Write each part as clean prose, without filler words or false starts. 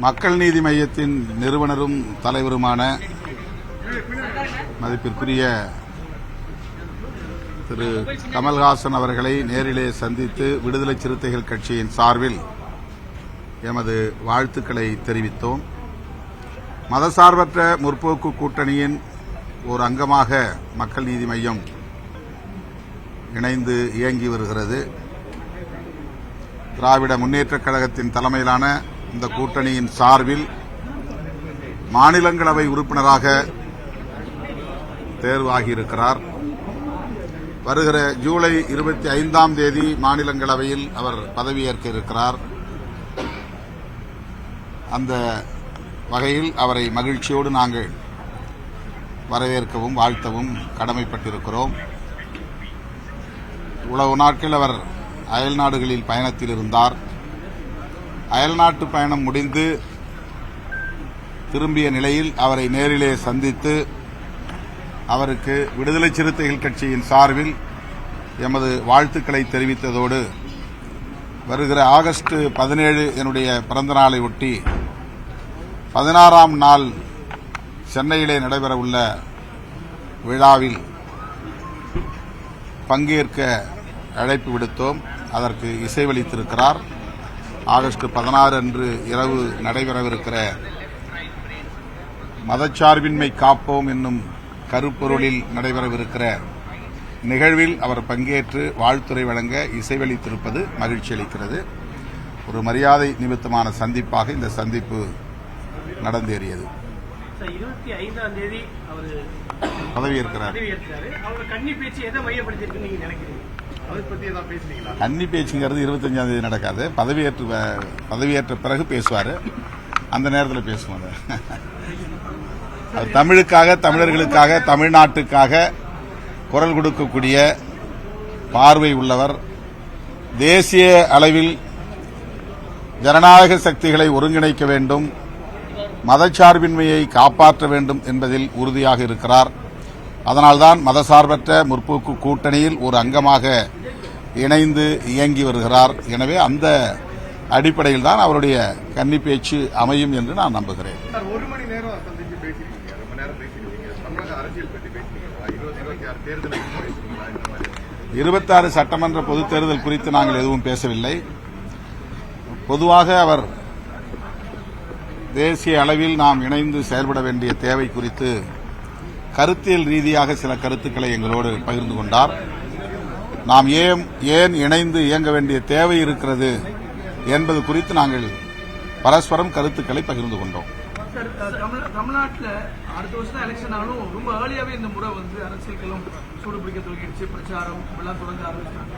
மக்கள் நீதி மய்யத்தின் நிறுவனரும் தலைவருமான மதிப்பிற்குரிய திரு கமல்ஹாசன் அவர்களை நேரிலே சந்தித்து விடுதலை சிறுத்தைகள் கட்சியின் சார்பில் எமது வாழ்த்துக்களை தெரிவித்தோம். மதசார்பற்ற முற்போக்கு கூட்டணியின் ஒரு அங்கமாக மக்கள் நீதி மய்யம் இணைந்து இயங்கி வருகிறது. திராவிட முன்னேற்றக் கழகத்தின் தலைமையிலான இந்த கூட்டணியின் சார்பில் மாநிலங்களவை உறுப்பினராக தேர்வாகியிருக்கிறார். வருகிற ஜூலை 25ஆம் தேதி மாநிலங்களவையில் அவர் பதவியேற்க இருக்கிறார். அந்த வகையில் அவரை மகிழ்ச்சியோடு நாங்கள் வரவேற்கவும் வாழ்த்தவும் கடமைப்பட்டிருக்கிறோம். உலக நாட்கள் அவர் அயல் நாடுகளில் பயணத்தில் இருந்தார். அயல்நாட்டு பயணம் முடிந்து திரும்பிய நிலையில் அவரை நேரிலே சந்தித்து அவருக்கு விடுதலை சிறுத்தைகள் கட்சியின் சார்பில் எமது வாழ்த்துக்களை தெரிவித்ததோடு வருகிற ஆகஸ்ட் 17 என்னுடைய பிறந்த நாளை ஒட்டி 16ஆம் நாள் சென்னையிலே நடைபெறவுள்ள விழாவில் பங்கேற்க அழைப்பு விடுத்தோம். அதற்கு இசைவளித்திருக்கிறார். ஆகஸ்ட் 16 அன்று இரவு நடைபெறவிருக்கிற மதச்சார்பின்மை காப்போம் என்னும் கருப்பொருளில் நடைபெறவிருக்கிற நிகழ்வில் அவர் பங்கேற்று வாழ்த்துரை வழங்க இசைவளித்திருப்பது மகிழ்ச்சி அளிக்கிறது. ஒரு மரியாதை நிமித்தமான சந்திப்பாக இந்த சந்திப்பு நடந்தேறியது. 25ஆம் தேதி அவர் பதவியேற்கிறார். கன்னி பேச்சுங்கிறது 25ஆம் தேதி நடக்காது. பதவியேற்ற பிறகு பேசுவார். அந்த நேரத்தில் பேசுவாங்க. தமிழுக்காக, தமிழர்களுக்காக, தமிழ்நாட்டுக்காக குரல் கொடுக்கக்கூடிய பார்வை உள்ளவர். தேசிய அளவில் ஜனநாயக சக்திகளை ஒருங்கிணைக்க வேண்டும், மதச்சார்பின்மையை காப்பாற்ற வேண்டும் என்பதில் உறுதியாக இருக்கிறார். அதனால்தான் மதசார்பற்ற முற்போக்கு கூட்டணியில் ஒரு அங்கமாக இணைந்து இயங்கி வருகிறார். எனவே அந்த அடிப்படையில் தான் அவருடைய கன்னி பேச்சு அமையும் என்று நான் நம்புகிறேன். 26 சட்டமன்ற பொதுத் தேர்தல் குறித்து நாங்கள் எதுவும் பேசவில்லை. பொதுவாக அவர் தேசிய அளவில் நாம் இணைந்து செயல்பட வேண்டிய தேவை குறித்து கருத்தியல் ரீதியாக சில கருத்துக்களை எங்களோடு பகிர்ந்து கொண்டார். நாம் ஏன் இணைந்து இயங்க வேண்டிய தேவை இருக்கிறது என்பது குறித்து நாங்கள் பரஸ்பரம் கருத்துக்களை பகிர்ந்து கொண்டோம். தமிழ்நாட்டில் அடுத்த வருஷம் எலெக்ஷன் ஆனாலும் ரொம்ப ஏர்லியாவே இந்த முறை அரசியல்களும் சூடுபிடிக்க தொடங்கிடுச்சு, பிரச்சாரம் எல்லாம் தொடங்க ஆரம்பிச்சாங்க.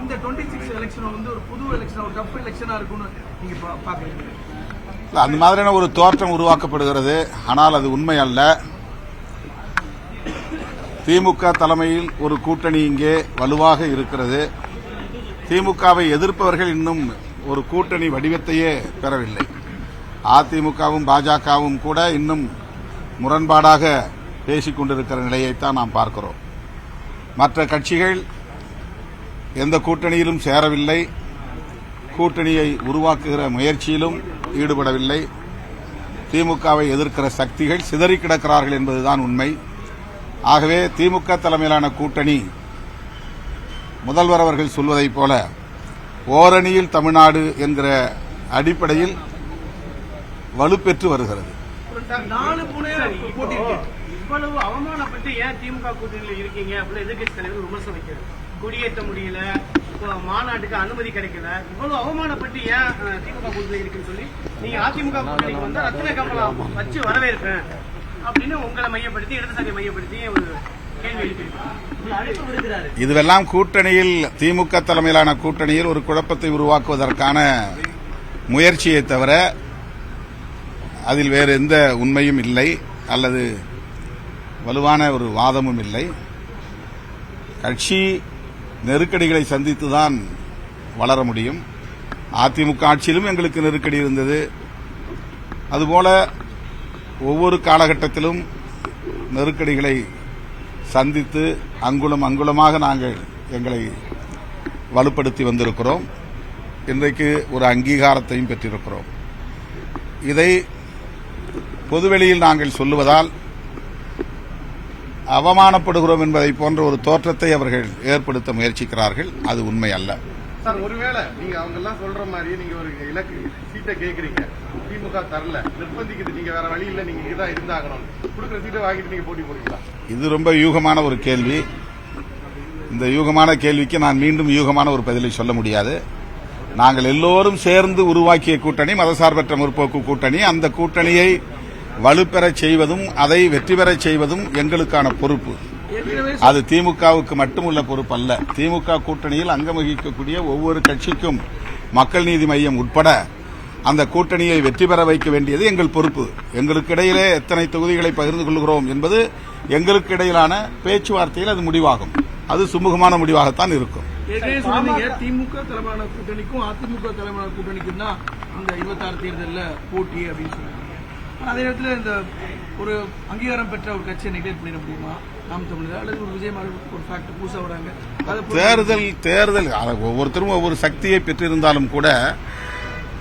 இந்த 26 எலெக்ஷன் ஒரு புது எலெக்ஷன், ஒரு டஃப் எலெக்ஷனா இருக்கும்னு நீங்க பாக்குறீங்க? அந்த மாதிரியான ஒரு தோற்றம் உருவாக்கப்படுகிறது. ஆனால் அது உண்மை அல்ல. திமுக தலைமையில் ஒரு கூட்டணி இங்கே வலுவாக இருக்கிறது. திமுகவை எதிர்ப்பவர்கள் இன்னும் ஒரு கூட்டணி வடிவத்தையே பெறவில்லை. அதிமுகவும் பாஜகவும் கூட இன்னும் முரண்பாடாக பேசிக் கொண்டிருக்கிற நிலையைத்தான் நாம் பார்க்கிறோம். மற்ற கட்சிகள் எந்த கூட்டணியிலும் சேரவில்லை, கூட்டணியை உருவாக்குகிற முயற்சியிலும் ஈடுபடவில்லை. திமுகவை எதிர்க்கிற சக்திகள் சிதறி கிடக்கிறார்கள் என்பதுதான் உண்மை. ஆகவே திமுக தலைமையிலான கூட்டணி முதல்வர் அவர்கள் சொல்வதைப் போல ஓரணியில் தமிழ்நாடு என்கிற அடிப்படையில் வலுப்பெற்று வருகிறது. இவ்வளவு அவமானப்பட்டு ஏன் திமுக கூட்டணியில் இருக்கீங்க அப்படின்னு எதிர்கட்சி தலைவர் விமர்சனம் வைக்கிறார். குடியேற்ற முடியல, மாநாட்டுக்கு அனுமதி கிடைக்கல, இவ்வளவு அவமானப்பட்டு ஏன் திமுக கூட்டணியில் இருக்குன்னு சொல்லி நீங்க அதிமுக கூட்டணிக்கு வந்து ரத்தின கமலம் வச்சு வரவேற்பேன் அப்படின்னு உங்களை மையப்படுத்தி, இடதுசாரி மையப்படுத்தி ஒரு கேள்வி எழுப்பியிருக்கிறார். இதுவெல்லாம் கூட்டணியில், திமுக தலைமையிலான கூட்டணியில் ஒரு குழப்பத்தை உருவாக்குவதற்கான முயற்சியை தவிர அதில் வேறு எந்த உண்மையும் இல்லை, அல்லது வலுவான ஒரு வாதமும் இல்லை. கட்சி நெருக்கடிகளை சந்தித்துதான் வளர முடியும். அதிமுக ஆட்சியிலும் எங்களுக்கு நெருக்கடி இருந்தது. அதுபோல ஒவ்வொரு காலகட்டத்திலும் நெருக்கடிகளை சந்தித்து அங்குலம் அங்குலமாக நாங்கள் எங்களை வலுப்படுத்தி வந்திருக்கிறோம். இன்றைக்கு ஒரு அங்கீகாரத்தையும் பெற்றிருக்கிறோம். இதை பொதுவெளியில் நாங்கள் சொல்லுவதால் அவமானப்படுகிறோம் என்பதை போன்ற ஒரு தோற்றத்தை அவர்கள் ஏற்படுத்த முயற்சிக்கிறார்கள். அது உண்மை அல்ல. சார், ஒருவேளை நீங்க அவங்க எல்லாம் சொல்ற மாதிரி நீங்க ஒரு இலக்கு சீட்டை கேக்குறீங்க, திமுக தரல, நிர்பந்திக்குது, நீங்க வேற வழி இல்ல, நீங்க இதான் இருந்தாகணும், கொடுக்குற சீட்டை வாங்கிட்டு நீங்க போட்டி போடுவீங்களா? இது ரொம்ப யூகமான ஒரு கேள்வி. இந்த யூகமான கேள்விக்கு நான் மீண்டும் யூகமான ஒரு பதிலை சொல்ல முடியாது. நாங்கள் எல்லோரும் சேர்ந்து உருவாக்கிய கூட்டணி மதசார்பற்ற முற்போக்கு கூட்டணி. அந்த கூட்டணியை வலுப்பெறச் செய்வதும் அதை வெற்றி பெறச் செய்வதும் எங்களுக்கான பொறுப்பு. அது திமுகவுக்கு மட்டுமுள்ள பொறுப்பு அல்ல. திமுக கூட்டணியில் அங்கம் வகிக்கக்கூடிய ஒவ்வொரு கட்சிக்கும் மக்கள் நீதி மய்யம் உட்பட அந்த கூட்டணியை வெற்றி பெற வைக்க வேண்டியது எங்கள் பொறுப்பு. எங்களுக்கு இடையிலே எத்தனை தொகுதிகளை பகிர்ந்து கொள்கிறோம் என்பது எங்களுக்கு இடையிலான பேச்சுவார்த்தையில் அது முடிவாகும். அது சுமூகமான முடிவாகத்தான் இருக்கும். திமுக தலைமையான கூட்டணிக்கும் அதிமுக தலைமையான கூட்டணிக்கும் தான் அந்த 26 தேர்தலில் போட்டி அப்படின்னு சொல்றாங்க. அதே நேரத்தில் இந்த ஒரு அங்கீகாரம் பெற்ற ஒரு கட்சியை நெக்லெக்ட் பண்ணிட முடியுமா நாம் தமிழர் அல்லது ஒரு விஜய் ஒரு ஃபேக்டர் பூசா வராங்க? தேர்தல் ஒவ்வொருத்தரும் ஒவ்வொரு சக்தியை பெற்றிருந்தாலும் கூட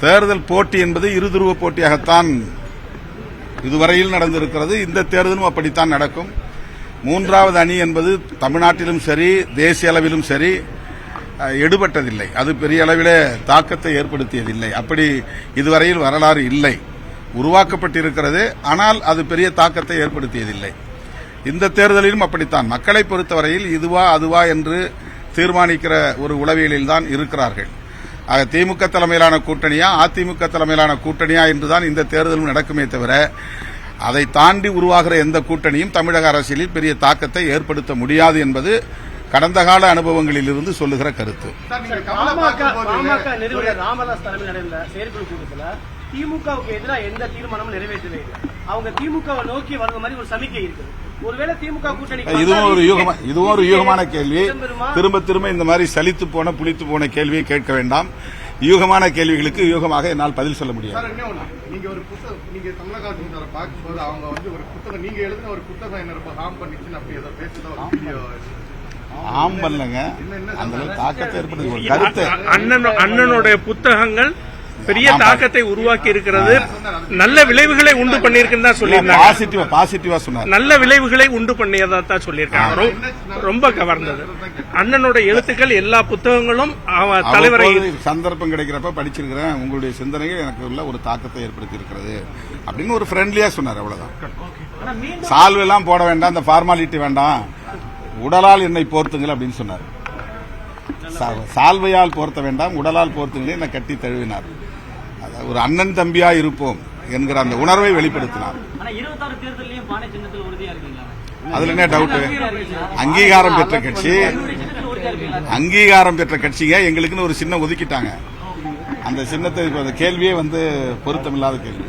தேர்தல் போட்டி என்பது இருதுருவ போட்டியாகத்தான் இதுவரையில் நடந்திருக்கிறது. இந்த தேர்தலும் அப்படித்தான் நடக்கும். மூன்றாவது அணி என்பது தமிழ்நாட்டிலும் சரி தேசிய அளவிலும் சரி எடுபட்டதில்லை. அது பெரிய அளவிலே தாக்கத்தை ஏற்படுத்தியதில்லை. அப்படி இதுவரையில் வரலாறு இல்லை. உருவாக்கப்பட்டிருக்கிறது, ஆனால் அது பெரிய தாக்கத்தை ஏற்படுத்தியதில்லை. இந்த தேர்தலிலும் அப்படித்தான். மக்களை பொறுத்தவரையில் இதுவா அதுவா என்று தீர்மானிக்கிற ஒரு உளவியலில் தான் இருக்கிறார்கள். ஆக திமுக தலைமையிலான கூட்டணியா அதிமுக தலைமையிலான கூட்டணியா என்றுதான் இந்த தேர்தலும் நடக்குமே தவிர அதை தாண்டி உருவாகிற எந்த கூட்டணியும் தமிழக அரசியலில் பெரிய தாக்கத்தை ஏற்படுத்த முடியாது என்பது கடந்த கால அனுபவங்களில் இருந்து சொல்லுகிற கருத்து. பாமக நிறுவனர் ராமதாஸ் தலைமையில் நடந்த செயற்குழு கூட்டத்தில் திமுகவுக்கு எதிராக எந்த தீர்மானமும் நிறைவேற்றவே இல்லை. அவங்க திமுகவை நோக்கி வர்ற மாதிரி ஒரு சமிக்கை இருக்குது. ஒருவேளை திமுக கூட்டணி இதுவும் ஒரு யூகமான கேள்வி. திரும்ப திரும்ப இந்த மாதிரி சலித்து போன புளித்து போன கேள்வியை கேட்க வேண்டாம். யூகமான கேள்விகளுக்கு யூகமாக என்னால் பதில் சொல்ல முடியாது. நீங்க ஒரு புத்தகம் நீங்க தமிழக ஆட்சியாளரை பார்க்கும்போது அவங்க ஒரு புத்தகம் நீங்க எழுதின ஒரு புத்தகம் என்ன ரொம்ப ஹார்ம் பண்ணிச்சுன்னு அப்படி ஏதோ பேசுறதா ஆம் பண்ணலங்க. அந்த தாக்கத்தை ஏற்படுத்தி ஒரு கருத்து அண்ணனுடைய புத்தகங்கள் பெரிய தாக்கத்தை உருவாக்கி இருக்கிறது, நல்ல விளைவுகளை உண்டு பண்ணிருக்குன்னு தான் சொல்லியிருக்காங்க. பாசிட்டிவா சொன்னார். நல்ல விளைவுகளை உண்டு பண்ணியதா தான் சொல்லியிருக்காங்க. ரொம்ப கவர்ந்தது அண்ணனுடைய எழுத்துக்கள். எல்லா புத்தகங்களும் தலைவரை சந்தர்ப்பம் கிடைக்கிறப்ப படிச்சிருக்கிறேன். உங்களுடைய சிந்தனைகள் எனக்கு உள்ள ஒரு தாக்கத்தை ஏற்படுத்தி இருக்கிறது அப்படின்னு ஒரு ஃப்ரெண்ட்லியா சொன்னார். அவ்வளவுதான். சால்வ் எல்லாம் போட வேண்டாம், இந்த ஃபார்மாலிட்டி வேண்டாம், உடலால் என்னை போர்த்துங்கள் அப்படின்னு சொன்னார். சால்வையால் போர்த்த வேண்டாம், உடலால் போர்த்துங்களே என்னை கட்டி தழுவினார். ஒரு அண்ணன் தம்பியா இருப்போம் என்கிற அந்த உணர்வை வெளிப்படுத்தினார். அதுல என்ன டவுட்? அங்கீகாரம் பெற்ற கட்சிங்க எங்களுக்குன்னு ஒரு சின்னம் ஒதுக்கிட்டாங்க. அந்த சின்னத்தை கேள்வியே பொருத்தமில்லாத கேள்வி.